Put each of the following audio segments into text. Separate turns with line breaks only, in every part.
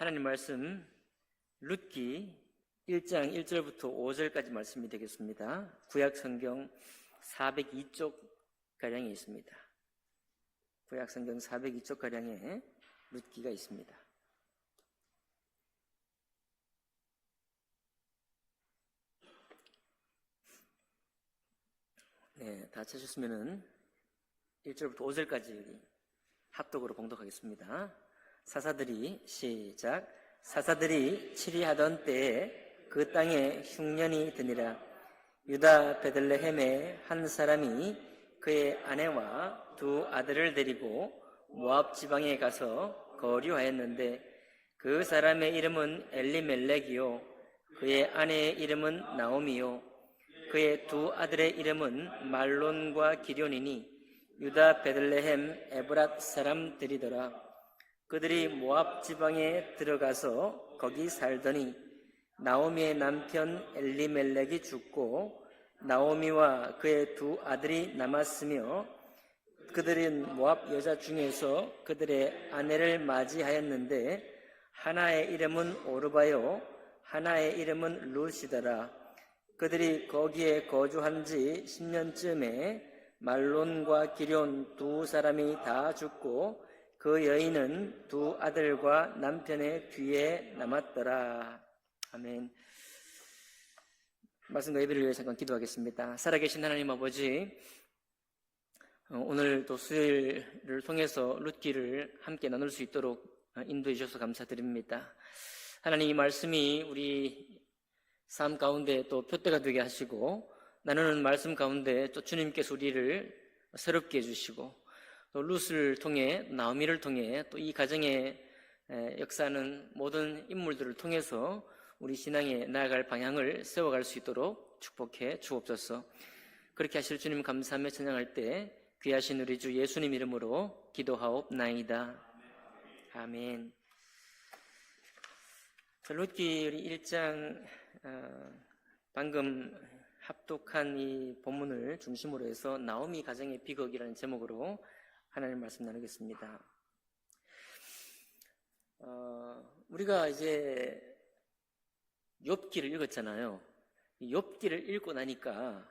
하나님 말씀 룻기 1장 1절부터 5절까지 말씀이 되겠습니다. 구약 성경 402쪽 가량에 있습니다. 구약 성경 402쪽 가량에 룻기가 있습니다. 네, 다 찾으셨으면은 1절부터 5절까지 합독으로 봉독하겠습니다. 사사들이 시작. 사사들이 치리하던 때에 그 땅에 흉년이 드니라. 유다 베들레헴의 한 사람이 그의 아내와 두 아들을 데리고 모압 지방에 가서 거류하였는데 그 사람의 이름은 엘리멜렉이요 그의 아내의 이름은 나오미요 그의 두 아들의 이름은 말론과 기럐이니 유다 베들레헴 에브랏 사람들이더라. 그들이 모압 지방에 들어가서 거기 살더니 나오미의 남편 엘리멜렉이 죽고 나오미와 그의 두 아들이 남았으며 그들은 모압 여자 중에서 그들의 아내를 맞이하였는데 하나의 이름은 오르바요 하나의 이름은 룻이더라. 그들이 거기에 거주한 지 10년쯤에 말론과 기럐 두 사람이 다 죽고 그 여인은 두 아들과 남편의 뒤에 남았더라. 아멘. 말씀과 예배를 위해 잠깐 기도하겠습니다. 살아계신 하나님 아버지, 오늘 또 수요일을 통해서 룻기를 함께 나눌 수 있도록 인도해 주셔서 감사드립니다. 하나님, 이 말씀이 우리 삶 가운데 또 표대가 되게 하시고 나누는 말씀 가운데 또 주님께서 우리를 새롭게 해주시고 또 룻을 통해 나오미를 통해 또 이 가정의 역사하는 모든 인물들을 통해서 우리 신앙에 나아갈 방향을 세워갈 수 있도록 축복해 주옵소서. 그렇게 하실 주님 감사하며 찬양할 때 귀하신 우리 주 예수님 이름으로 기도하옵나이다. 아멘. 룻기 1장 방금 합독한 이 본문을 중심으로 해서 나오미 가정의 비극이라는 제목으로 하나님 말씀 나누겠습니다. 우리가 이제 욥기를 읽었잖아요. 욥기를 읽고 나니까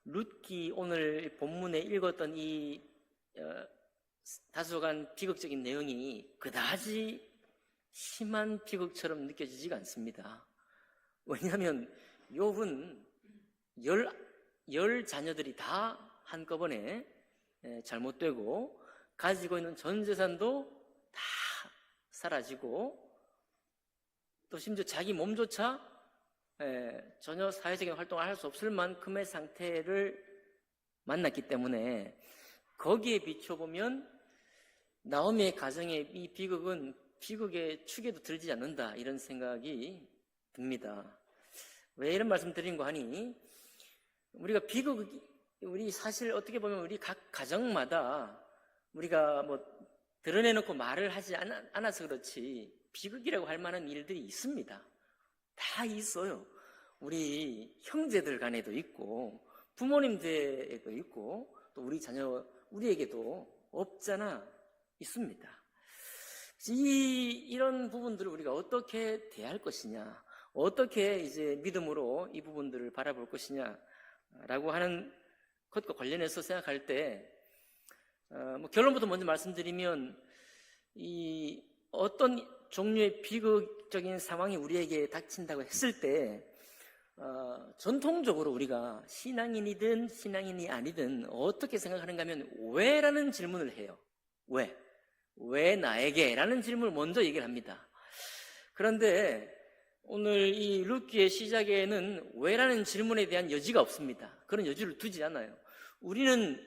룻기 오늘 본문에 읽었던 이 다소간 비극적인 내용이 그다지 심한 비극처럼 느껴지지가 않습니다. 왜냐하면 욥은 열 자녀들이 다 한꺼번에 잘못되고 가지고 있는 전 재산도 다 사라지고 또 심지어 자기 몸조차 전혀 사회적인 활동을 할 수 없을 만큼의 상태를 만났기 때문에 거기에 비춰보면 나오미의 가정의 이 비극은 비극의 축에도 들지 않는다, 이런 생각이 듭니다. 왜 이런 말씀 드린 거 하니, 우리가 우리 사실 어떻게 보면 우리 각 가정마다 우리가 뭐 드러내놓고 말을 하지 않아서 그렇지 비극이라고 할 만한 일들이 있습니다. 다 있어요. 우리 형제들 간에도 있고 부모님들에도 있고 또 우리 자녀 우리에게도 없잖아 있습니다. 이런 부분들을 우리가 어떻게 대할 것이냐, 어떻게 이제 믿음으로 이 부분들을 바라볼 것이냐라고 하는 것과 관련해서 생각할 때 결론부터 먼저 말씀드리면 이 어떤 종류의 비극적인 상황이 우리에게 닥친다고 했을 때 전통적으로 우리가 신앙인이든 신앙인이 아니든 어떻게 생각하는가 하면 왜라는 질문을 해요. 왜 나에게? 라는 질문을 먼저 얘기를 합니다. 그런데 오늘 이 룻기의 시작에는 왜라는 질문에 대한 여지가 없습니다. 그런 여지를 두지 않아요. 우리는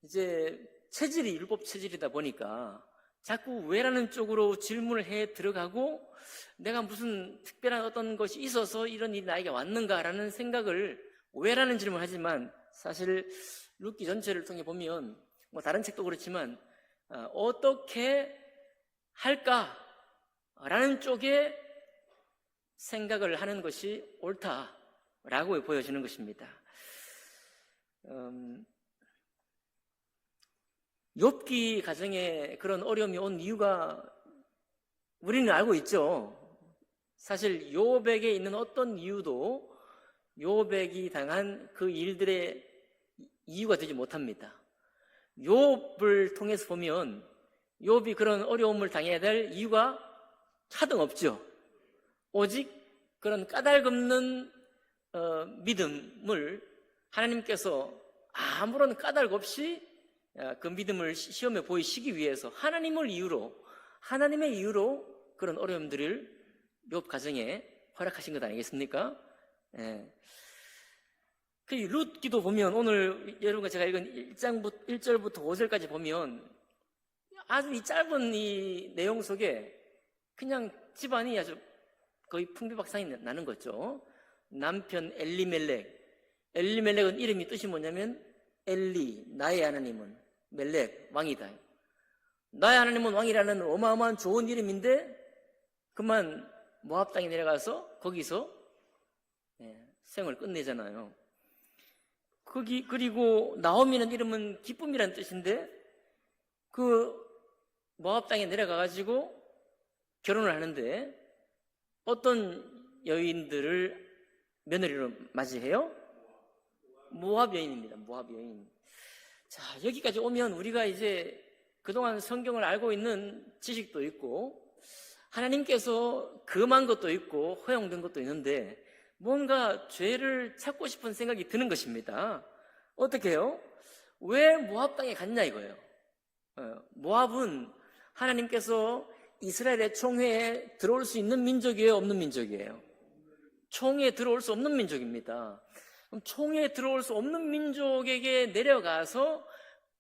이제 체질이 율법 체질이다 보니까 자꾸 왜라는 쪽으로 질문을 해 들어가고 내가 무슨 특별한 어떤 것이 있어서 이런 일이 나에게 왔는가라는 생각을 왜라는 질문을 하지만 사실 룻기 전체를 통해 보면 뭐 다른 책도 그렇지만 어떻게 할까라는 쪽에 생각을 하는 것이 옳다라고 보여지는 것입니다. 욥기 가정에 그런 어려움이 온 이유가 우리는 알고 있죠. 사실 요백에 있는 어떤 이유도 요백이 당한 그 일들의 이유가 되지 못합니다. 욥을 통해서 보면 욥이 그런 어려움을 당해야 될 이유가 하등없죠. 오직 그런 까닭없는 믿음을 하나님께서 아무런 까닭 없이 그 믿음을 시험해 보이시기 위해서 하나님의 이유로 그런 어려움들을 욥 가정에 허락하신 것 아니겠습니까? 예. 그 룻기도 보면 오늘 여러분과 제가 읽은 1절부터 5절까지 보면 아주 이 짧은 이 내용 속에 그냥 집안이 아주 거의 풍비박산이 나는 거죠. 남편 엘리멜렉은 이름이 뜻이 뭐냐면 엘리, 나의 하나님은, 멜렉, 왕이다. 나의 하나님은 왕이라는 어마어마한 좋은 이름인데 그만 모압 땅에 내려가서 거기서 생을 끝내잖아요. 그리고 나오미는 이름은 기쁨이라는 뜻인데 그 모압 땅에 내려가가지고 결혼을 하는데 어떤 여인들을 며느리로 맞이해요? 모압 여인입니다. 모압 여인. 자, 여기까지 오면 우리가 이제 그동안 성경을 알고 있는 지식도 있고 하나님께서 금한 것도 있고 허용된 것도 있는데 뭔가 죄를 찾고 싶은 생각이 드는 것입니다. 어떻게 해요? 왜 모압 땅에 갔냐 이거예요. 모압은 하나님께서 이스라엘의 총회에 들어올 수 있는 민족이에요? 없는 민족이에요? 총회에 들어올 수 없는 민족입니다. 그럼 총회에 들어올 수 없는 민족에게 내려가서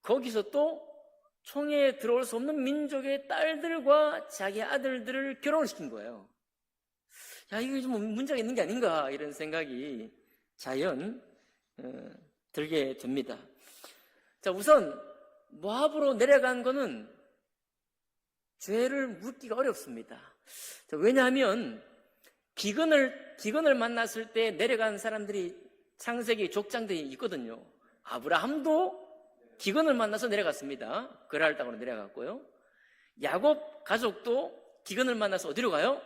거기서 또 총회에 들어올 수 없는 민족의 딸들과 자기 아들들을 결혼을 시킨 거예요. 야, 이거 좀 문제가 있는 게 아닌가 이런 생각이 자연 들게 됩니다. 자, 우선 모압으로 내려간 거는 죄를 묻기가 어렵습니다. 자, 왜냐하면 기근을 만났을 때 내려간 사람들이 창세기 족장들이 있거든요. 아브라함도 기근을 만나서 내려갔습니다. 그랄 땅으로 내려갔고요. 야곱 가족도 기근을 만나서 어디로 가요?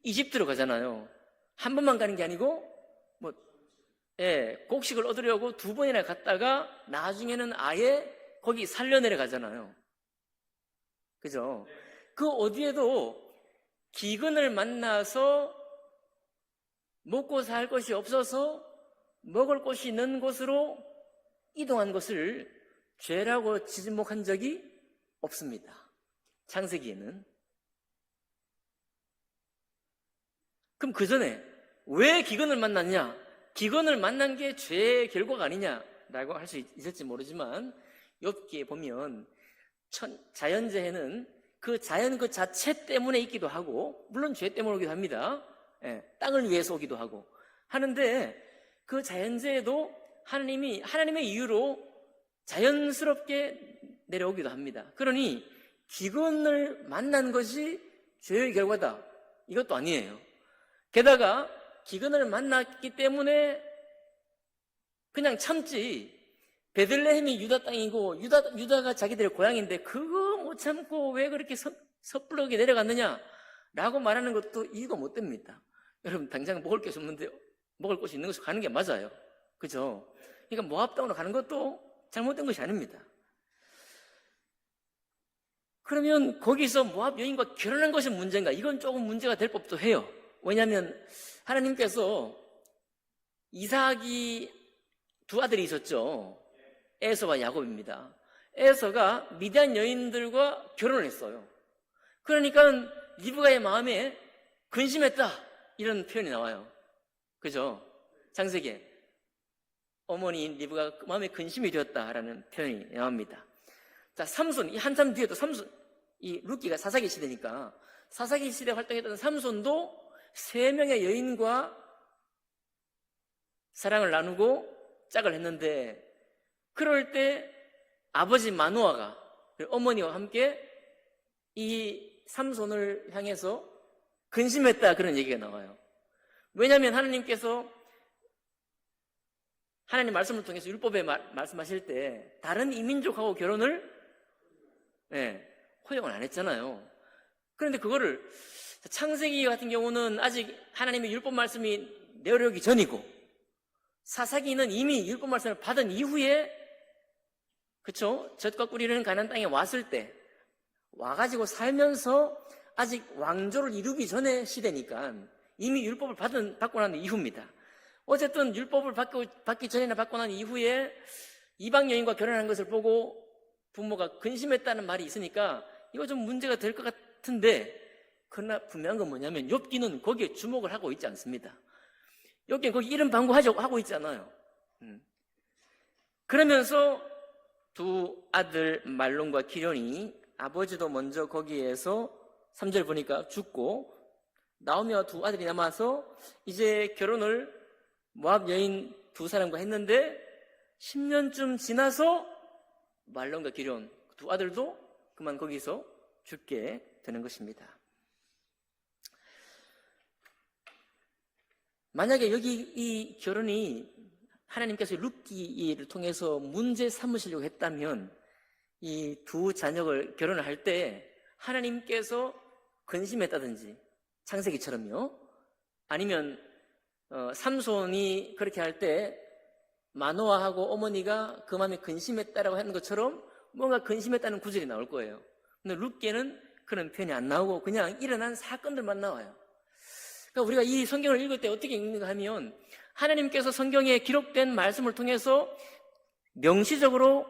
이집트로 가잖아요. 한 번만 가는 게 아니고 곡식을 얻으려고 2번이나 갔다가 나중에는 아예 거기 살려 내려가잖아요. 그죠? 그 어디에도 기근을 만나서 먹고 살 것이 없어서 먹을 곳이 있는 곳으로 이동한 것을 죄라고 지목한 적이 없습니다. 창세기에는. 그럼 그 전에 왜 기근을 만났냐? 기근을 만난 게 죄의 결과가 아니냐라고 할 수 있을지 모르지만 욥기에 보면 자연재해는 그 자연 그 자체 때문에 있기도 하고 물론 죄 때문에 오기도 합니다. 땅을 위해서 오기도 하고 하는데 그 자연재해도 하나님의 이유로 자연스럽게 내려오기도 합니다. 그러니 기근을 만난 것이 죄의 결과다. 이것도 아니에요. 게다가 기근을 만났기 때문에 그냥 참지 베들레헴이 유다 땅이고 유다가 자기들의 고향인데 그거 못 참고 왜 그렇게 섣부르게 내려갔느냐 라고 말하는 것도 이유가 못 됩니다. 여러분 당장 먹을 것이 없는데 먹을 곳이 있는 곳으로 가는 게 맞아요. 그죠? 그러니까 모압 땅으로 가는 것도 잘못된 것이 아닙니다. 그러면 거기서 모압 여인과 결혼한 것이 문제인가? 이건 조금 문제가 될 법도 해요. 왜냐하면 하나님께서 이삭이 2 아들이 있었죠. 에서와 야곱입니다. 에서가 미디안 여인들과 결혼을 했어요. 그러니까 리브가의 마음에 근심했다 이런 표현이 나와요. 그죠? 창세기에 어머니인 리브가 마음에 근심이 되었다라는 표현이 나옵니다. 자, 삼손, 이 한참 뒤에도 삼손, 이 룻기가 사사기 시대니까 사사기 시대 활동했던 삼손도 3명의 여인과 사랑을 나누고 짝을 했는데 그럴 때 아버지 마노아가 어머니와 함께 이 삼손을 향해서 근심했다 그런 얘기가 나와요. 왜냐하면 하나님께서 하나님 말씀을 통해서 율법에 말씀하실 때 다른 이민족하고 결혼을 허용을 안 했잖아요. 그런데 그거를 창세기 같은 경우는 아직 하나님의 율법 말씀이 내려오기 전이고, 사사기는 이미 율법 말씀을 받은 이후에, 그쵸? 젖과 꿀이는 가나안 땅에 왔을 때 와가지고 살면서 아직 왕조를 이루기 전의 시대니까 이미 율법을 받고 난 이후입니다. 어쨌든 율법을 받기 전이나 받고 난 이후에 이방 여인과 결혼한 것을 보고 부모가 근심했다는 말이 있으니까 이거 좀 문제가 될 것 같은데, 그러나 분명한 건 뭐냐면 욥기는 거기에 주목을 하고 있지 않습니다. 욥기는 거기 이름 방구하고 있잖아요. 그러면서 두 아들 말론과 기련이, 아버지도 먼저 거기에서 3절 보니까 죽고 나오미와 두 아들이 남아서 이제 결혼을 모압 여인 두 사람과 했는데 10년쯤 지나서 말론과 기련 두 아들도 그만 거기서 죽게 되는 것입니다. 만약에 여기 이 결혼이 하나님께서 룻기를 통해서 문제 삼으시려고 했다면 이 두 자녀를 결혼을 할 때 하나님께서 근심했다든지, 창세기처럼요, 아니면 삼손이 그렇게 할 때 마노아하고 어머니가 그 마음에 근심했다라고 하는 것처럼 뭔가 근심했다는 구절이 나올 거예요. 근데 룻기에는 그런 표현이 안 나오고 그냥 일어난 사건들만 나와요. 그러니까 우리가 이 성경을 읽을 때 어떻게 읽는가 하면 하나님께서 성경에 기록된 말씀을 통해서 명시적으로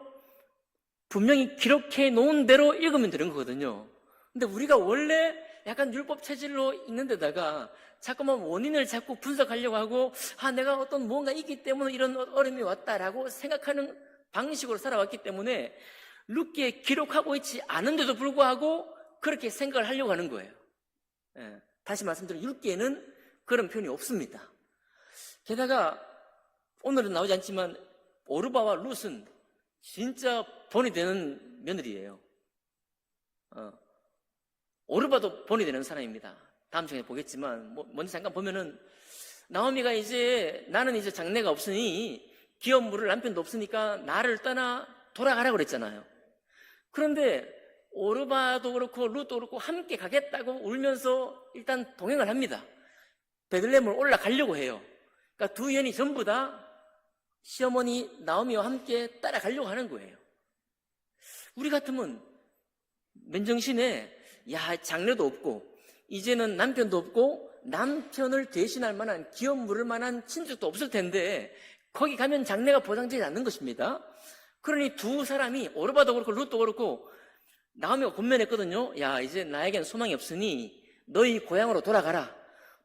분명히 기록해 놓은 대로 읽으면 되는 거거든요. 근데 우리가 원래 약간 율법 체질로 읽는 데다가 자꾸만 원인을 자꾸 분석하려고 하고, 내가 어떤 무언가 있기 때문에 이런 어려움이 왔다라고 생각하는 방식으로 살아왔기 때문에 룻기에 기록하고 있지 않은데도 불구하고 그렇게 생각을 하려고 하는 거예요. 다시 말씀드리면 룻기에는 그런 표현이 없습니다. 게다가 오늘은 나오지 않지만 오르바와 룻은 진짜 본이 되는 며느리예요. 오르바도 본이 되는 사람입니다. 다음 장에 보겠지만 먼저 잠깐 보면은 나오미가 이제 나는 이제 장래가 없으니 기업 물을 남편도 없으니까 나를 떠나 돌아가라고 그랬잖아요. 그런데 오르바도 그렇고 룻도 그렇고 함께 가겠다고 울면서 일단 동행을 합니다. 베들레헴을 올라가려고 해요. 그러니까 두 여인이 전부 다 시어머니 나오미와 함께 따라가려고 하는 거예요. 우리 같으면 맨정신에 장래도 없고 이제는 남편도 없고 남편을 대신할 만한 기업 물을 만한 친족도 없을 텐데 거기 가면 장래가 보장되지 않는 것입니다. 그러니 두 사람이 오르바도 그렇고 룻도 그렇고 나오미가 권면했거든요. 이제 나에겐 소망이 없으니 너희 고향으로 돌아가라.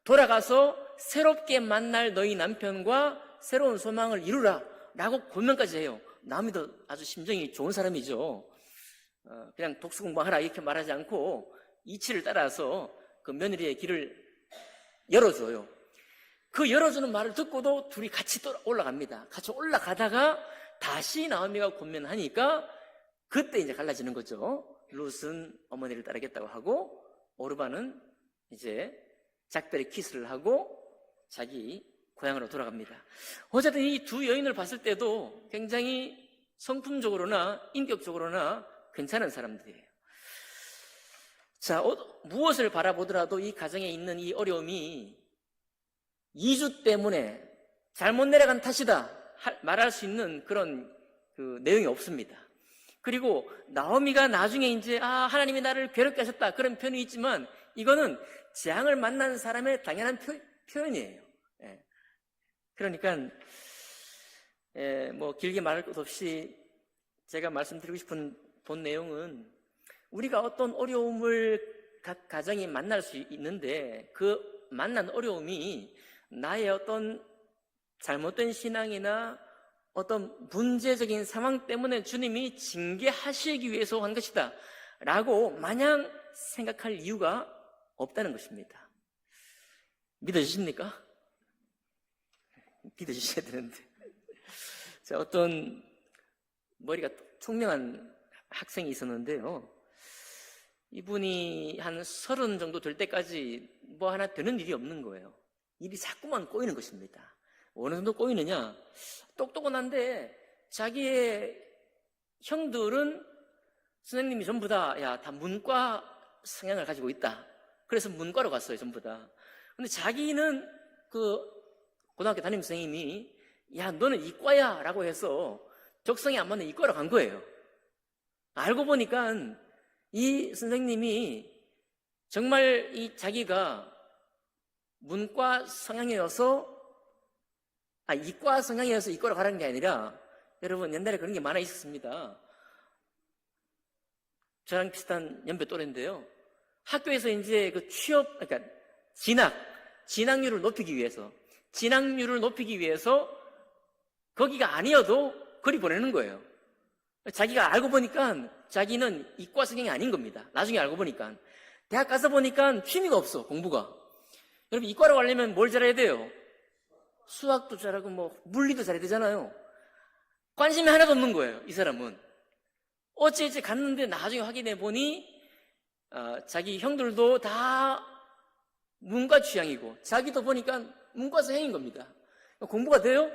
돌아가서 새롭게 만날 너희 남편과 새로운 소망을 이루라 라고 권면까지 해요. 나오미도 아주 심정이 좋은 사람이죠. 그냥 독수 공부하라 이렇게 말하지 않고 이치를 따라서 그 며느리의 길을 열어줘요. 그 열어주는 말을 듣고도 둘이 같이 또 올라갑니다. 같이 올라가다가 다시 나오미가 권면하니까 그때 이제 갈라지는 거죠. 룻은 어머니를 따르겠다고 하고 오르바는 이제 작별의 키스를 하고 자기 고향으로 돌아갑니다. 어쨌든 이 두 여인을 봤을 때도 굉장히 성품적으로나 인격적으로나 괜찮은 사람들이에요. 자, 무엇을 바라보더라도 이 가정에 있는 이 어려움이 이주 때문에 잘못 내려간 탓이다 말할 수 있는 그런 그 내용이 없습니다. 그리고 나오미가 나중에 이제 하나님이 나를 괴롭게 하셨다 그런 표현이 있지만 이거는 재앙을 만난 사람의 당연한 표현이에요. 그러니까 뭐 길게 말할 것 없이 제가 말씀드리고 싶은 본 내용은 우리가 어떤 어려움을 각 가정이 만날 수 있는데 그 만난 어려움이 나의 어떤 잘못된 신앙이나 어떤 문제적인 상황 때문에 주님이 징계하시기 위해서 한 것이다 라고 마냥 생각할 이유가 없다는 것입니다. 믿어지십니까? 믿어주셔야 되는데. 자, 어떤 머리가 총명한 학생이 있었는데요. 이분이 한 30 정도 될 때까지 뭐 하나 되는 일이 없는 거예요. 일이 자꾸만 꼬이는 것입니다. 어느 정도 꼬이느냐? 똑똑은 한데 자기의 형들은 선생님이 전부 다 문과 성향을 가지고 있다. 그래서 문과로 갔어요, 전부 다. 근데 자기는 그 고등학교 담임 선생님이 야, 너는 이과야 라고 해서 적성에 안 맞는 이과로 간 거예요. 알고 보니까 이 선생님이 정말 이 자기가 문과 성향이어서 이과 성향이어서 이과로 가라는 게 아니라, 여러분 옛날에 그런 게 많아 있었습니다. 저랑 비슷한 연배 또래인데요. 학교에서 이제 그 취업, 그러니까 진학률을 높이기 위해서 거기가 아니어도 거리 보내는 거예요. 자기가 알고 보니까 자기는 이과 성향이 아닌 겁니다. 나중에 알고 보니까. 대학 가서 보니까 취미가 없어, 공부가. 여러분, 이과로 가려면 뭘 잘해야 돼요? 수학도 잘하고 뭐 물리도 잘해야 되잖아요. 관심이 하나도 없는 거예요, 이 사람은. 어찌어찌 갔는데 나중에 확인해 보니 자기 형들도 다 문과 취향이고 자기도 보니까 문과 성향인 겁니다. 공부가 돼요?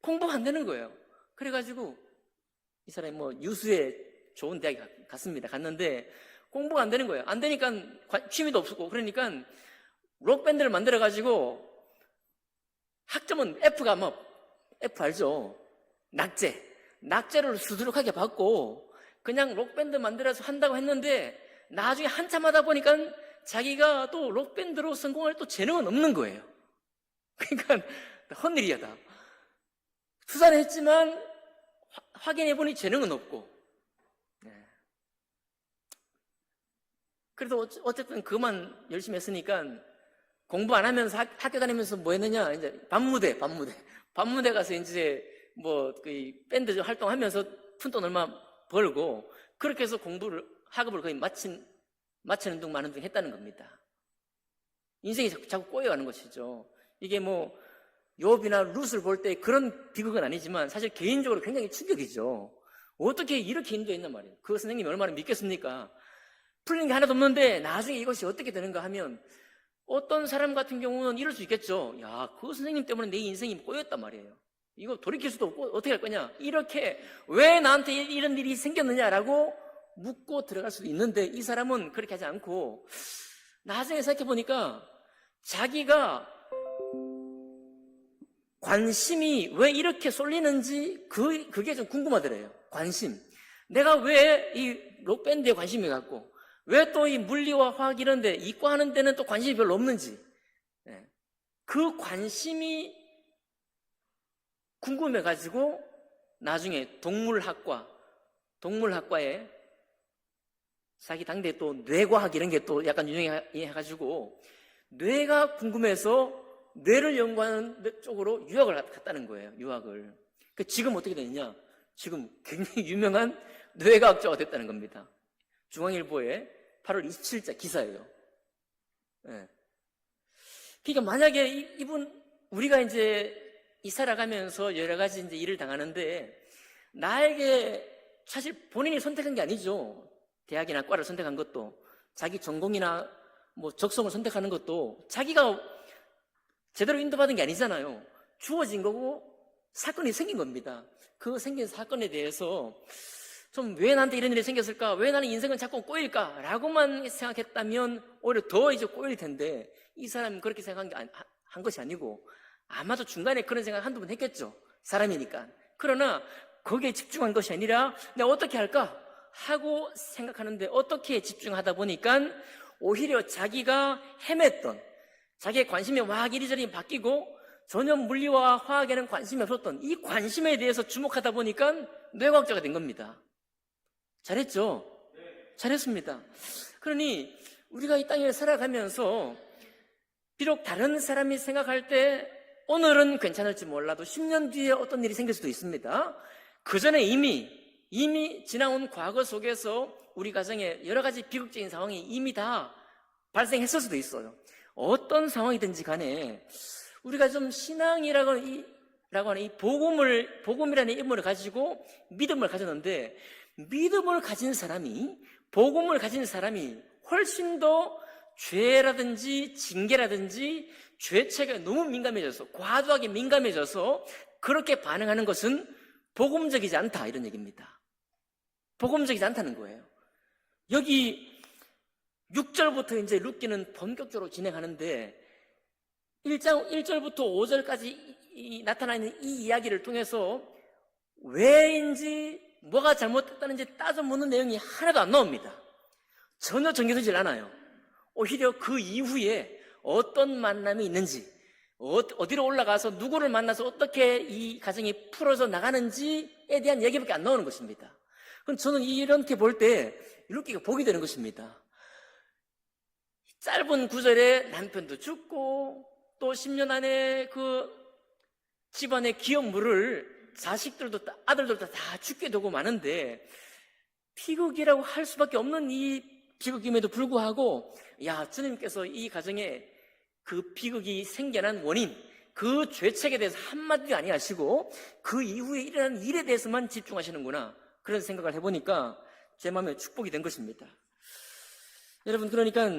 공부가 안 되는 거예요. 그래가지고 이 사람이 뭐 유수의 좋은 대학에 갔습니다. 갔는데 공부가 안 되는 거예요. 안 되니까 취미도 없었고, 그러니까 록밴드를 만들어가지고 학점은 F가 F 알죠? 낙제를 수두룩하게 받고 그냥 록밴드 만들어서 한다고 했는데 나중에 한참 하다 보니까 자기가 또 록밴드로 성공할 또 재능은 없는 거예요. 그러니까 헛일이야다. 투자를 했지만 확인해보니 재능은 없고. 그래도 어쨌든 그만 열심히 했으니까 공부 안 하면서 학교 다니면서 뭐 했느냐, 이제 밤무대 가서 이제 뭐 그 밴드 활동하면서 푼돈 얼마 벌고, 그렇게 해서 학업을 거의 마치는 둥 마는 둥 했다는 겁니다. 인생이 자꾸 꼬여가는 것이죠. 이게 뭐 욥이나 룻을 볼 때 그런 비극은 아니지만 사실 개인적으로 굉장히 충격이죠. 어떻게 이렇게 인도했단 말이에요. 그 선생님이 얼마나 믿겠습니까? 풀린 게 하나도 없는데 나중에 이것이 어떻게 되는가 하면, 어떤 사람 같은 경우는 이럴 수 있겠죠. 야, 그 선생님 때문에 내 인생이 꼬였단 말이에요. 이거 돌이킬 수도 없고 어떻게 할 거냐, 이렇게 왜 나한테 이런 일이 생겼느냐라고 묻고 들어갈 수도 있는데, 이 사람은 그렇게 하지 않고 나중에 생각해 보니까 자기가 관심이 왜 이렇게 쏠리는지 그게 좀 궁금하더래요. 관심. 내가 왜 이 록밴드에 관심이 갖고 왜 또 이 물리와 화학 이런데 이과 하는 데는 또 관심이 별로 없는지, 그 관심이 궁금해가지고 나중에 동물학과에 자기 당대에 또 뇌과학 이런 게 또 약간 유행해가지고 뇌가 궁금해서 뇌를 연구하는 쪽으로 유학을 갔다는 거예요. 유학을. 지금 어떻게 됐냐? 지금 굉장히 유명한 뇌과학자가 됐다는 겁니다. 중앙일보에 8월 27일자 기사예요. 그러니까 만약에 이분, 우리가 이제 살아가면서 여러 가지 이제 일을 당하는데, 나에게 사실 본인이 선택한 게 아니죠. 대학이나 과를 선택한 것도, 자기 전공이나 뭐 적성을 선택하는 것도 자기가 제대로 인도받은 게 아니잖아요. 주어진 거고 사건이 생긴 겁니다. 그 생긴 사건에 대해서 좀 왜 나한테 이런 일이 생겼을까? 왜 나는 인생은 자꾸 꼬일까? 라고만 생각했다면 오히려 더 이제 꼬일 텐데, 이 사람은 그렇게 생각한 것이 아니고 아마도 중간에 그런 생각 한두 번 했겠죠. 사람이니까. 그러나 거기에 집중한 것이 아니라 내가 어떻게 할까? 하고 생각하는데, 어떻게 집중하다 보니까 오히려 자기가 헤맸던, 자기의 관심이 막 이리저리 바뀌고 전혀 물리와 화학에는 관심이 없었던 이 관심에 대해서 주목하다 보니까 뇌과학자가 된 겁니다. 잘했죠? 잘했습니다. 그러니 우리가 이 땅에 살아가면서 비록 다른 사람이 생각할 때 오늘은 괜찮을지 몰라도 10년 뒤에 어떤 일이 생길 수도 있습니다. 그 전에 이미 지나온 과거 속에서 우리 가정에 여러 가지 비극적인 상황이 이미 다 발생했을 수도 있어요. 어떤 상황이든지 간에 우리가 좀 신앙이라고 하는 이 복음이라는 이름을 가지고 믿음을 가졌는데, 믿음을 가진 사람이, 복음을 가진 사람이 훨씬 더 죄라든지 징계라든지 죄책에 너무 민감해져서, 과도하게 민감해져서 그렇게 반응하는 것은 복음적이지 않다, 이런 얘기입니다. 복음적이지 않다는 거예요. 여기 6절부터 이제 룻기는 본격적으로 진행하는데 1절부터 5절까지 나타나 있는 이 이야기를 통해서 왜인지 뭐가 잘못됐다는지 따져 묻는 내용이 하나도 안 나옵니다. 전혀 정해지질 않아요. 오히려 그 이후에 어떤 만남이 있는지, 어디로 올라가서 누구를 만나서 어떻게 이 가정이 풀어져 나가는지에 대한 얘기밖에 안 나오는 것입니다. 그럼 저는 이렇게 볼 때 룻기가 복이 되는 것입니다. 짧은 구절에 남편도 죽고 또 10년 안에 그 집안의 기업물을 자식들도 아들들도 다 죽게 되고 마는데 비극이라고 할 수밖에 없는 이 비극임에도 불구하고 주님께서 이 가정에 그 비극이 생겨난 원인, 그 죄책에 대해서 한마디도 아니하시고 그 이후에 일어난 일에 대해서만 집중하시는구나, 그런 생각을 해보니까 제 마음에 축복이 된 것입니다. 여러분, 그러니까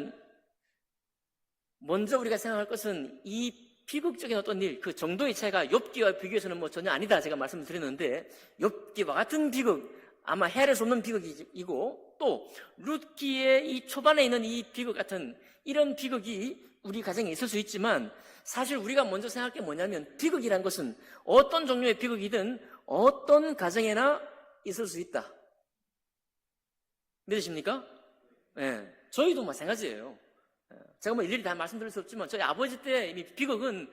먼저 우리가 생각할 것은 이 비극적인 어떤 일, 그 정도의 차이가 욥기와 비교해서는 전혀 아니다, 제가 말씀을 드렸는데 욥기와 같은 비극, 아마 헤아릴 수 없는 비극이고, 또 룻기의 이 초반에 있는 이 비극 같은 이런 비극이 우리 가정에 있을 수 있지만, 사실 우리가 먼저 생각할 게 뭐냐면 비극이란 것은 어떤 종류의 비극이든 어떤 가정에나 있을 수 있다. 믿으십니까? 네, 저희도 마찬가지예요. 제가 일일이 다 말씀드릴 수 없지만 저희 아버지 때 이미 비극은,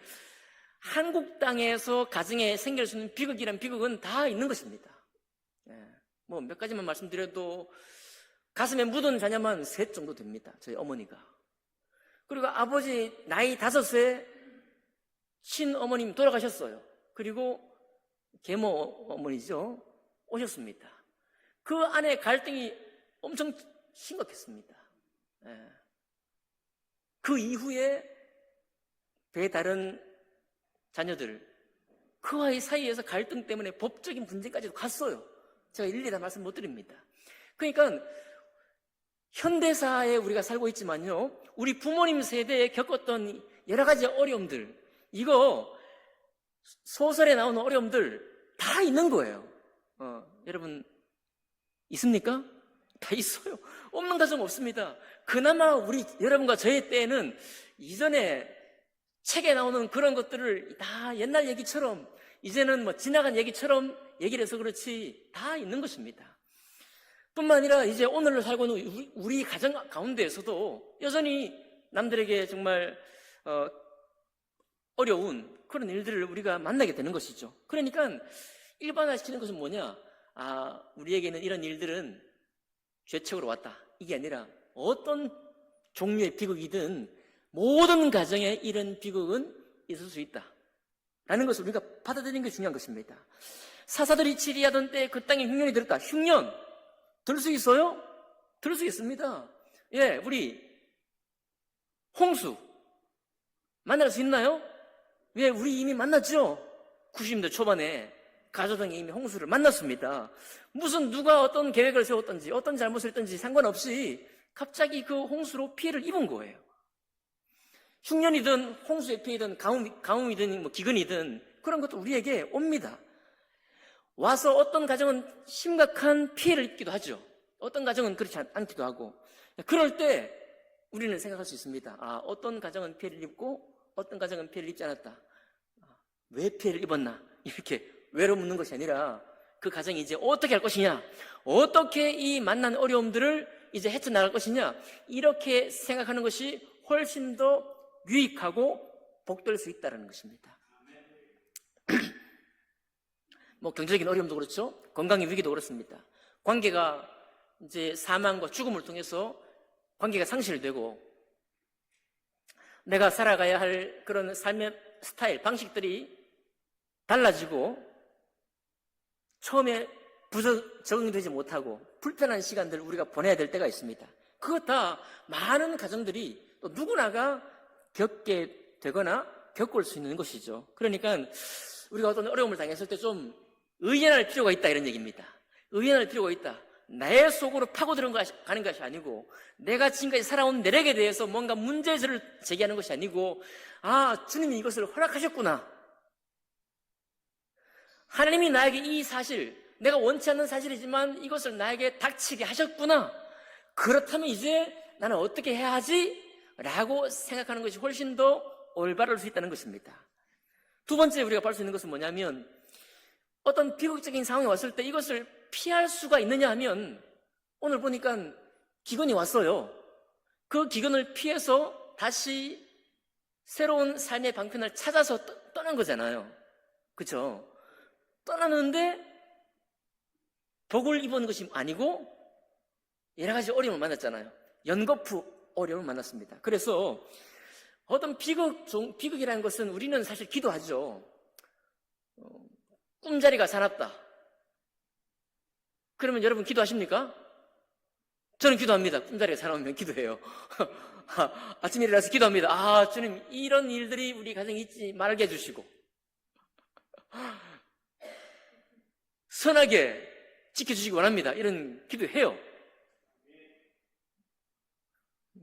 한국 땅에서 가정에 생길 수 있는 비극이란 비극은 다 있는 것입니다. 몇 가지만 말씀드려도 가슴에 묻은 자녀만 셋 정도 됩니다. 저희 어머니가. 그리고 아버지 나이 5세 친어머님 돌아가셨어요. 그리고 계모 어머니죠, 오셨습니다. 그 안에 갈등이 엄청 심각했습니다. 그 이후에 배다른 자녀들, 그와의 사이에서 갈등 때문에 법적인 분쟁까지도 갔어요. 제가 일일이 다 말씀 못 드립니다. 그러니까 현대사에 우리가 살고 있지만요, 우리 부모님 세대에 겪었던 여러 가지 어려움들, 이거 소설에 나오는 어려움들 다 있는 거예요. 여러분 있습니까? 다 있어요. 없는 가정 없습니다. 그나마 우리 여러분과 저희 때에는 이전에 책에 나오는 그런 것들을 다 옛날 얘기처럼, 이제는 지나간 얘기처럼 얘기를 해서 그렇지 다 있는 것입니다. 뿐만 아니라 이제 오늘을 살고 있는 우리 가정 가운데에서도 여전히 남들에게 정말 어려운 그런 일들을 우리가 만나게 되는 것이죠. 그러니까 일반화시키는 것은 뭐냐? 우리에게는 이런 일들은 죄책으로 왔다, 이게 아니라 어떤 종류의 비극이든 모든 가정에 이런 비극은 있을 수 있다 라는 것을 우리가 받아들이는 게 중요한 것입니다. 사사들이 치리하던 때 그 땅에 흉년이 들었다. 흉년 들 수 있어요? 들 수 있습니다. 우리 홍수 만날 수 있나요? 우리 이미 만났죠? 90년대 초반에 가조동에 이미 홍수를 만났습니다. 무슨 누가 어떤 계획을 세웠던지 어떤 잘못을 했던지 상관없이 갑자기 그 홍수로 피해를 입은 거예요. 흉년이든 홍수의 피해든 가뭄이든 기근이든 그런 것도 우리에게 옵니다. 와서 어떤 가정은 심각한 피해를 입기도 하죠. 어떤 가정은 그렇지 않기도 하고. 그럴 때 우리는 생각할 수 있습니다. 어떤 가정은 피해를 입고 어떤 가정은 피해를 입지 않았다. 왜 피해를 입었나? 이렇게 외로 묻는 것이 아니라 그 가정이 이제 어떻게 할 것이냐, 어떻게 이 만난 어려움들을 이제 헤쳐나갈 것이냐, 이렇게 생각하는 것이 훨씬 더 유익하고 복될 수 있다는 것입니다. 경제적인 어려움도 그렇죠. 건강의 위기도 그렇습니다. 관계가 이제 사망과 죽음을 통해서 관계가 상실되고 내가 살아가야 할 그런 삶의 스타일, 방식들이 달라지고 처음에 적응되지 못하고 불편한 시간들을 우리가 보내야 될 때가 있습니다. 그것 다 많은 가정들이 또 누구나가 겪게 되거나 겪을 수 있는 것이죠. 그러니까 우리가 어떤 어려움을 당했을 때 좀 의연할 필요가 있다, 이런 얘기입니다. 의연할 필요가 있다. 나의 속으로 파고 들어가는 것이 아니고, 내가 지금까지 살아온 내력에 대해서 뭔가 문제를 제기하는 것이 아니고, 주님이 이것을 허락하셨구나. 하나님이 나에게 이 사실, 내가 원치 않는 사실이지만 이것을 나에게 닥치게 하셨구나. 그렇다면 이제 나는 어떻게 해야 하지? 라고 생각하는 것이 훨씬 더 올바를 수 있다는 것입니다. 두 번째 우리가 볼 수 있는 것은 뭐냐면 어떤 비극적인 상황이 왔을 때 이것을 피할 수가 있느냐 하면 오늘 보니까 기근이 왔어요. 그 기근을 피해서 다시 새로운 삶의 방편을 찾아서 떠난 거잖아요. 그렇죠? 떠나는데 복을 입은 것이 아니고 여러 가지 어려움을 만났잖아요. 연거푸 어려움을 만났습니다. 그래서 어떤 비극이라는 것은 우리는 사실 기도하죠. 꿈자리가 사납다. 그러면 여러분 기도하십니까? 저는 기도합니다. 꿈자리가 사나우면 기도해요. 아침에 일어나서 기도합니다. 아, 주님, 이런 일들이 우리 가정에 있지 말게 해주시고 선하게 지켜주시기 원합니다. 이런 기도해요.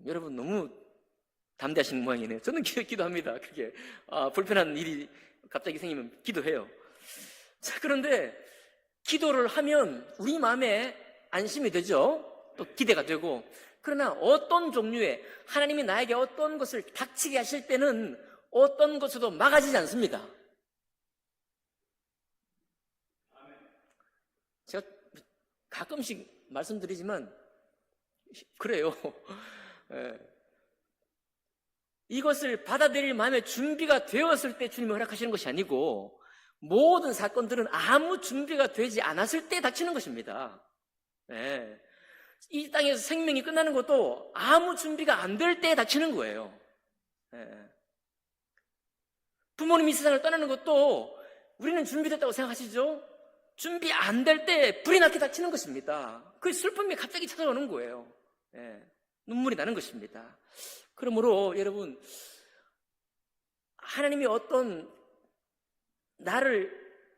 여러분 너무 담대하신 모양이네요. 저는 기도합니다. 그게 불편한 일이 갑자기 생기면 기도해요. 자, 그런데 기도를 하면 우리 마음에 안심이 되죠. 또 기대가 되고. 그러나 어떤 종류의 하나님이 나에게 어떤 것을 닥치게 하실 때는 어떤 것으로도 막아지지 않습니다. 제가 가끔씩 말씀드리지만 그래요. 이것을 받아들일 마음의 준비가 되었을 때 주님이 허락하시는 것이 아니고 모든 사건들은 아무 준비가 되지 않았을 때 닥치는 것입니다. 이 땅에서 생명이 끝나는 것도 아무 준비가 안 될 때 닥치는 거예요. 부모님이 세상을 떠나는 것도 우리는 준비됐다고 생각하시죠? 준비 안 될 때 불이 나게 닥치는 것입니다. 그 슬픔이 갑자기 찾아오는 거예요. 눈물이 나는 것입니다. 그러므로 여러분, 하나님이 어떤 나를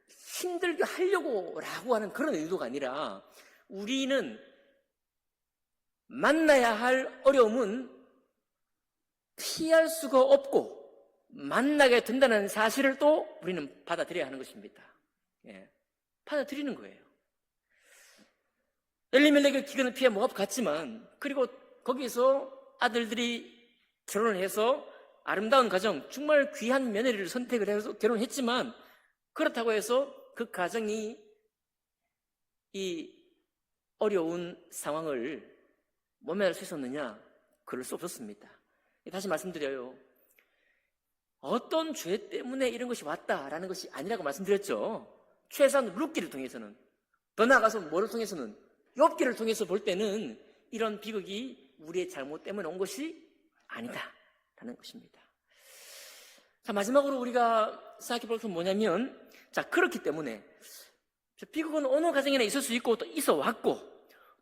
힘들게 하려고 라고 하는 그런 의도가 아니라 우리는 만나야 할 어려움은 피할 수가 없고 만나게 된다는 사실을 또 우리는 받아들여야 하는 것입니다. 받아들이는 거예요. 엘리멜렉의 기근을 피해 모압 갔지만 그리고 거기서 아들들이 결혼을 해서 아름다운 가정, 정말 귀한 며느리를 선택을 해서 결혼했지만 그렇다고 해서 그 가정이 이 어려운 상황을 모면할 수 있었느냐? 그럴 수 없었습니다. 다시 말씀드려요. 어떤 죄 때문에 이런 것이 왔다라는 것이 아니라고 말씀드렸죠. 최소한 룻기를 통해서는, 더 나아가서 뭐를 통해서는, 욥기를 통해서 볼 때는 이런 비극이 우리의 잘못 때문에 온 것이 아니다라는 것입니다. 자, 마지막으로 우리가 생각해 볼 것은 뭐냐면, 자, 그렇기 때문에 비극은 어느 가정에나 있을 수 있고 또 있어 왔고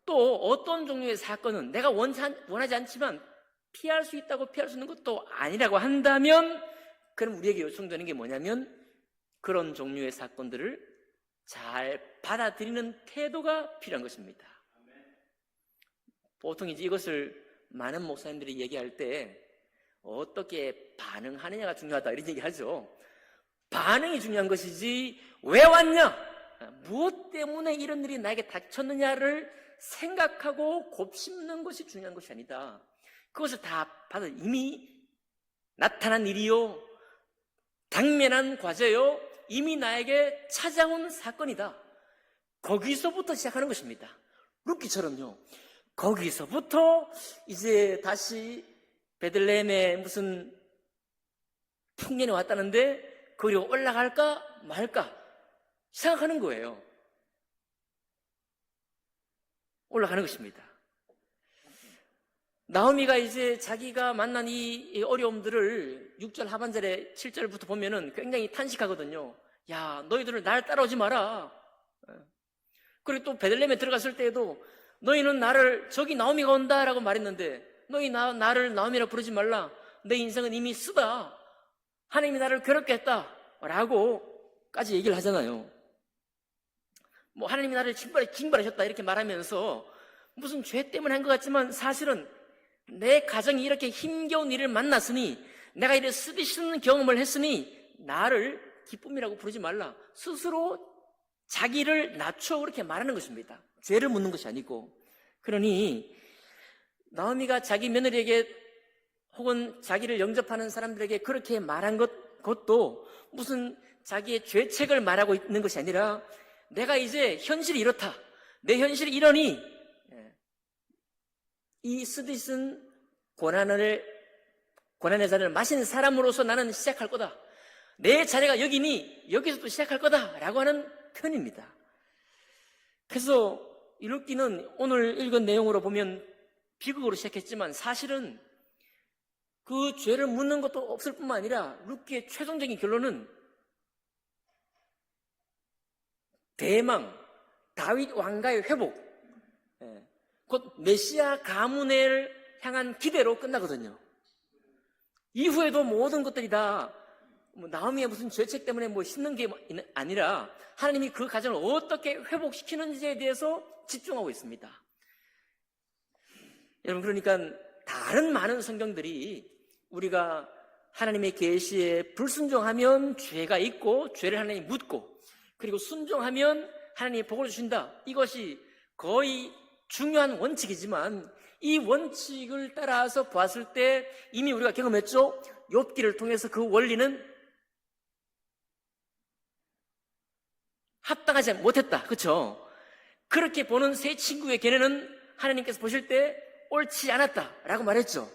또 어떤 종류의 사건은 내가 원하지 않지만 피할 수 있다고 피할 수 있는 것도 아니라고 한다면 그럼 우리에게 요청되는 게 뭐냐면 그런 종류의 사건들을 잘 받아들이는 태도가 필요한 것입니다. 보통 이제 이것을 많은 목사님들이 얘기할 때 어떻게 반응하느냐가 중요하다 이런 얘기 하죠. 반응이 중요한 것이지 왜 왔냐? 무엇 때문에 이런 일이 나에게 닥쳤느냐를 생각하고 곱씹는 것이 중요한 것이 아니다. 그것을 다 받아 이미 나타난 일이요, 당면한 과제요, 이미 나에게 찾아온 사건이다. 거기서부터 시작하는 것입니다. 룻기처럼요. 거기서부터 이제 다시 베들레헴에 무슨 풍년이 왔다는데 거기로 올라갈까 말까 생각하는 거예요. 올라가는 것입니다. 나오미가 이제 자기가 만난 이 어려움들을 6절 하반절에 7절부터 보면은 굉장히 탄식하거든요. 야, 너희들은 날 따라오지 마라. 그리고 또 베들레헴에 들어갔을 때에도 너희는 나를 저기 나오미가 온다라고 말했는데 너희 나를 나오미라고 부르지 말라. 내 인생은 이미 쓰다. 하나님이 나를 괴롭게 했다라고까지 얘기를 하잖아요. 뭐 하나님이 나를 징벌하셨다 이렇게 말하면서 무슨 죄 때문에 한 것 같지만 사실은 내 가정이 이렇게 힘겨운 일을 만났으니 내가 이렇게 쓰디쓰는 경험을 했으니 나를 기쁨이라고 부르지 말라. 스스로 자기를 낮춰 그렇게 말하는 것입니다. 죄를 묻는 것이 아니고. 그러니 나오미가 자기 며느리에게 혹은 자기를 영접하는 사람들에게 그렇게 말한 것도 무슨 자기의 죄책을 말하고 있는 것이 아니라 내가 이제 현실이 이렇다. 내 현실이 이러니 이 쓰디쓴 고난의 잔을 마신 사람으로서 나는 시작할 거다. 내 자리가 여기니 여기서부터 시작할 거다 라고 하는 편입니다. 그래서 이 룻기는 오늘 읽은 내용으로 보면 비극으로 시작했지만 사실은 그 죄를 묻는 것도 없을 뿐만 아니라 룻기의 최종적인 결론은 대망, 다윗 왕가의 회복, 곧 메시아 가문을 향한 기대로 끝나거든요. 이후에도 모든 것들이 다 나오미의 무슨 죄책 때문에 힘든 게 아니라 하나님이 그 가정을 어떻게 회복시키는지에 대해서 집중하고 있습니다. 여러분, 그러니까 다른 많은 성경들이 우리가 하나님의 계시에 불순종하면 죄가 있고 죄를 하나님이 묻고 그리고 순종하면 하나님이 복을 주신다. 이것이 거의 중요한 원칙이지만 이 원칙을 따라서 보았을 때 이미 우리가 경험했죠. 욥기를 통해서 그 원리는 합당하지 못했다. 그렇죠? 그렇게 보는 세 친구의 견해는 하나님께서 보실 때 옳지 않았다라고 말했죠.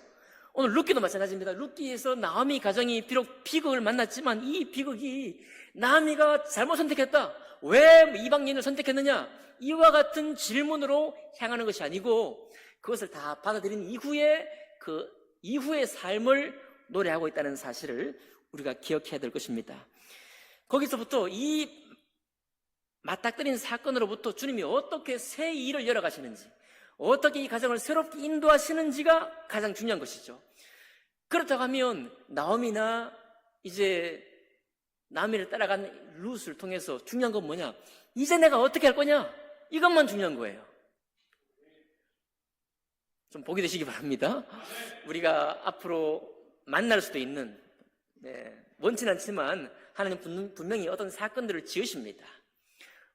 오늘 룻기도 마찬가지입니다. 룻기에서 나오미 가정이 비록 비극을 만났지만 이 비극이 나오미가 잘못 선택했다. 왜 이방인을 선택했느냐? 이와 같은 질문으로 향하는 것이 아니고 그것을 다 받아들인 이후에 그 이후의 삶을 노래하고 있다는 사실을 우리가 기억해야 될 것입니다. 거기서부터 이 맞닥뜨린 사건으로부터 주님이 어떻게 새 일을 열어가시는지, 어떻게 이 가정을 새롭게 인도하시는지가 가장 중요한 것이죠. 그렇다고 하면 나오미나 이제 나오미를 따라간 룻을 통해서 중요한 건 뭐냐? 이제 내가 어떻게 할 거냐? 이것만 중요한 거예요. 좀 보기 되시기 바랍니다. 우리가 앞으로 만날 수도 있는, 원치는 않지만 하나님 분명히 어떤 사건들을 지으십니다.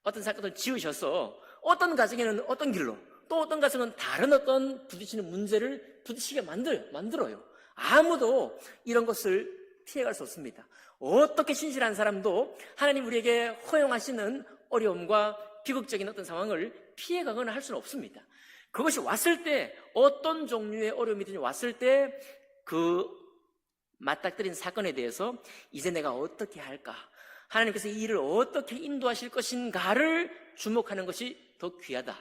어떤 사건을 지으셔서 어떤 가정에는 어떤 길로 또 어떤 가정은 다른 어떤 부딪히는 문제를 부딪히게 만들어요. 아무도 이런 것을 피해갈 수 없습니다. 어떻게 신실한 사람도 하나님 우리에게 허용하시는 어려움과 비극적인 어떤 상황을 피해가거나 할 수는 없습니다. 그것이 왔을 때 어떤 종류의 어려움이든지 왔을 때 그 맞닥뜨린 사건에 대해서 이제 내가 어떻게 할까? 하나님께서 이 일을 어떻게 인도하실 것인가를 주목하는 것이 더 귀하다.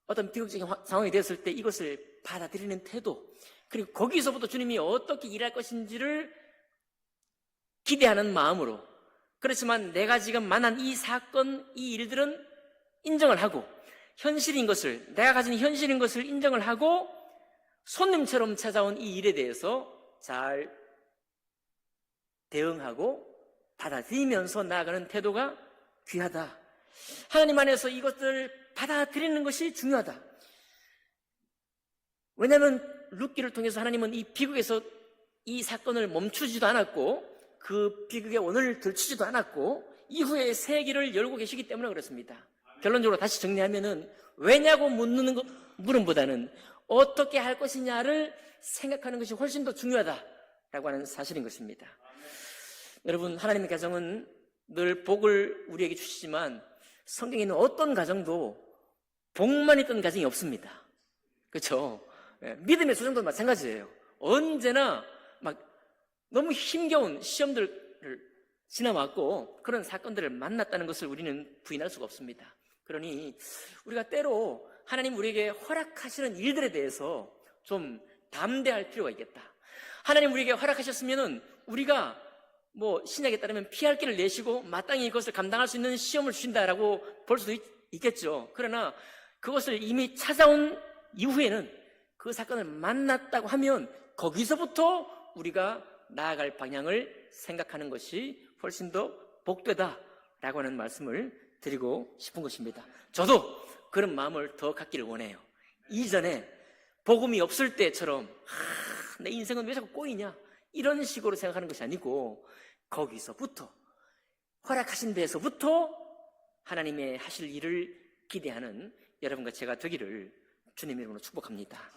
어떤 비극적인 상황이 되었을 때 이것을 받아들이는 태도, 그리고 거기서부터 주님이 어떻게 일할 것인지를 기대하는 마음으로, 그렇지만 내가 지금 만난 이 사건, 이 일들은 인정을 하고 현실인 것을, 내가 가진 현실인 것을 인정을 하고 손님처럼 찾아온 이 일에 대해서 잘 대응하고 받아들이면서 나아가는 태도가 귀하다. 하나님 안에서 이것들을 받아들이는 것이 중요하다. 왜냐하면 룻기를 통해서 하나님은 이 비극에서 이 사건을 멈추지도 않았고 그 비극의 원을 들추지도 않았고 이후에 새 길을 열고 계시기 때문에 그렇습니다. 결론적으로 다시 정리하면은 왜냐고 묻는 물음보다는 어떻게 할 것이냐를 생각하는 것이 훨씬 더 중요하다라고 하는 사실인 것입니다. 여러분, 하나님의 가정은 늘 복을 우리에게 주시지만 성경에 있는 어떤 가정도 복만 있던 가정이 없습니다. 그렇죠? 믿음의 소정도 마찬가지예요. 언제나 막 너무 힘겨운 시험들을 지나왔고 그런 사건들을 만났다는 것을 우리는 부인할 수가 없습니다. 그러니 우리가 때로 하나님 우리에게 허락하시는 일들에 대해서 좀 담대할 필요가 있겠다. 하나님 우리에게 허락하셨으면은 우리가 신약에 따르면 피할 길을 내시고 마땅히 이것을 감당할 수 있는 시험을 주신다라고 볼 수도 있겠죠. 그러나 그것을 이미 찾아온 이후에는 그 사건을 만났다고 하면 거기서부터 우리가 나아갈 방향을 생각하는 것이 훨씬 더 복되다라고 하는 말씀을 드리고 싶은 것입니다. 저도 그런 마음을 더 갖기를 원해요. 이전에 복음이 없을 때처럼 내 인생은 왜 자꾸 꼬이냐 이런 식으로 생각하는 것이 아니고 거기서부터 허락하신 데서부터 하나님의 하실 일을 기대하는 여러분과 제가 되기를 주님 이름으로 축복합니다.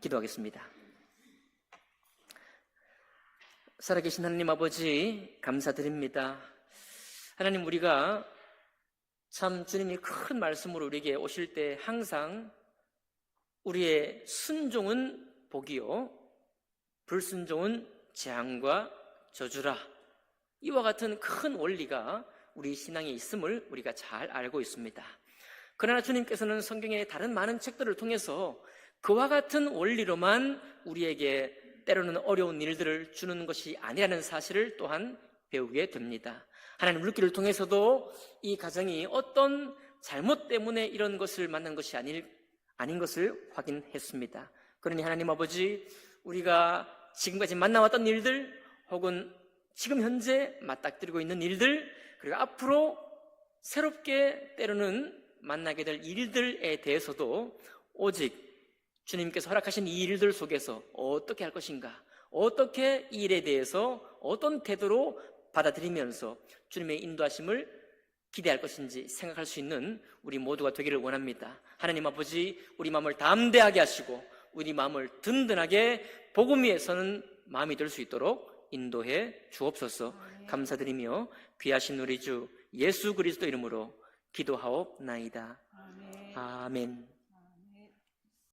기도하겠습니다. 살아계신 하나님 아버지, 감사드립니다. 하나님, 우리가 참 주님이 큰 말씀으로 우리에게 오실 때 항상 우리의 순종은 복이요 불순종은 재앙과 저주라, 이와 같은 큰 원리가 우리 신앙에 있음을 우리가 잘 알고 있습니다. 그러나 주님께서는 성경의 다른 많은 책들을 통해서 그와 같은 원리로만 우리에게 때로는 어려운 일들을 주는 것이 아니라는 사실을 또한 배우게 됩니다. 하나님, 물길을 통해서도 이 가정이 어떤 잘못 때문에 이런 것을 만난 것이 아닌 것을 확인했습니다. 그러니 하나님 아버지, 우리가 지금까지 만나왔던 일들, 혹은 지금 현재 맞닥뜨리고 있는 일들, 그리고 앞으로 새롭게 때로는 만나게 될 일들에 대해서도 오직 주님께서 허락하신 이 일들 속에서 어떻게 할 것인가, 어떻게 이 일에 대해서 어떤 태도로 받아들이면서 주님의 인도하심을 기대할 것인지 생각할 수 있는 우리 모두가 되기를 원합니다. 하나님 아버지, 우리 마음을 담대하게 하시고 우리 마음을 든든하게 복음 위에 서는 마음이 될 수 있도록 인도해 주옵소서. 감사드리며 귀하신 우리 주 예수 그리스도 이름으로 기도하옵나이다. 아멘.